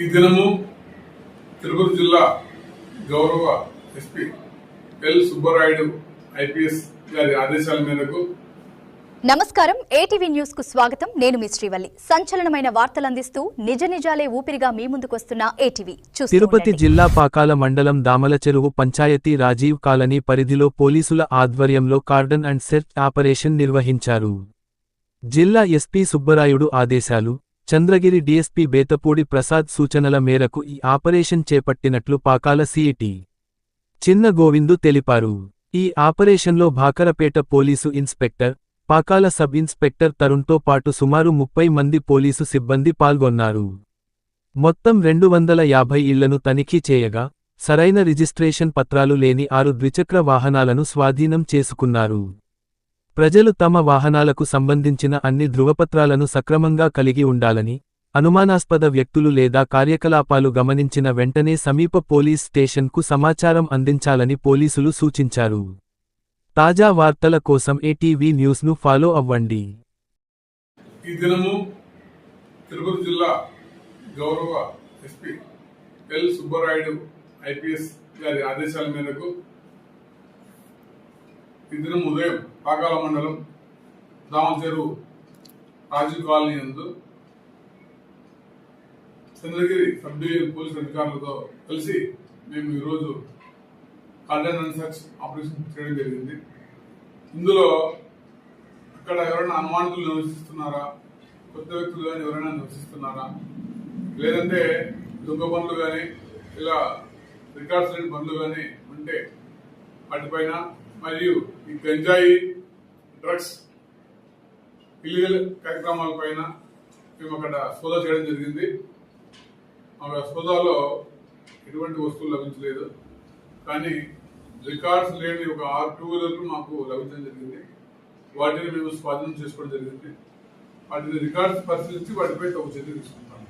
ఈ దినము తిరుపతి జిల్లా గౌరవ ఎస్పీ ఎల్ సుబ్బరాయుడు ఐపీఎస్ గారి ఆదేశాల మేరకు నమస్కారం, ఏటీవీ న్యూస్ కు స్వాగతం. నేను మీ శ్రీవల్లి. సంచలనమైన వార్తలు అందిస్తూ నిజ నిజాలే ఊపిరిగా మీ ముందుకొస్తున్న ఏటీవీ. తిరుపతి జిల్లా పాకాల మండలం దామల చెరువు పంచాయతీ రాజీవ్ కాలనీ పరిధిలో పోలీసుల ఆధ్వర్యంలో కార్డన్ అండ్ సెర్చ్ ఆపరేషన్ నిర్వహించారు. జిల్లా ఎస్పీ సుబ్బరాయుడు ఆదేశాలు, చంద్రగిరి డీఎస్పీ బేతపూడి ప్రసాద్ సూచనల మేరకు ఈ ఆపరేషన్ చేపట్టినట్లు పాకాల సిఐటి చిన్న గోవిందు తెలిపారు. ఈ ఆపరేషన్లో Bhakarapeta police inspector, Pakala sub inspector తరుణ్తో పాటు సుమారు 30 మంది పోలీసు సిబ్బంది పాల్గొన్నారు. మొత్తం 250 ఇళ్లను తనిఖీ చేయగా, సరైన రిజిస్ట్రేషన్ పత్రాలు లేని 6 ద్విచక్ర వాహనాలను స్వాధీనం చేసుకున్నారు. ప్రజలు తమ వాహనాలకు సంబంధించిన అన్ని ధృవపత్రాలను సక్రమంగా కలిగి ఉండాలని, అనుమానాస్పద వ్యక్తులు లేదా కార్యకలాపాలు గమనించిన వెంటనే సమీప పోలీస్ స్టేషన్కు సమాచారం అందించాలని పోలీసులు సూచించారు. తాజా వార్తల కోసం ఏటీవీ న్యూస్ను ఫాలో అవ్వండి. ఈ దినము తిరుపతి జిల్లా గౌరవ ఎస్పీ ఎల్ సుబ్బరాయుడు ఐపీఎస్ గారి ఆదేశాల మేరకు ఈ దినం ఉదయం పాకాల మండలం దామల చెరువు రాజీవ్ కాలనీ నందు చంద్రగిరి సబ్ డివిజన్ పోలీస్ అధికారులతో కలిసి మేము ఈరోజు కార్డన్ అండ్ సెర్చ్ ఆపరేషన్ చేయడం జరిగింది. ఇందులో అక్కడ ఎవరైనా అనుమానితులు నివసిస్తున్నారా, కొత్త వ్యక్తులు కానీ ఎవరైనా నివసిస్తున్నారా, లేదంటే దొంగ పనులు కానీ ఇలా రికార్డ్స్ లేని పనులు కానీ ఉంటే వాటిపైన, మరియు ఈ గంజాయి, డ్రగ్స్, ఇల్లీగల్ కార్యక్రమాలపైన మేము అక్కడ సోదా చేయడం జరిగింది. ఆ సోదాలో ఎటువంటి వస్తువులు లభించలేదు, కానీ రికార్డ్స్ లేని ఒక 6 2-వీలర్లు మాకు లభించడం జరిగింది. వాటిని మేము స్వాధీనం చేసుకోవడం జరిగింది. వాటిని రికార్డ్స్ పరిశీలించి వాటిపై ఒక చర్య తీసుకుంటాము.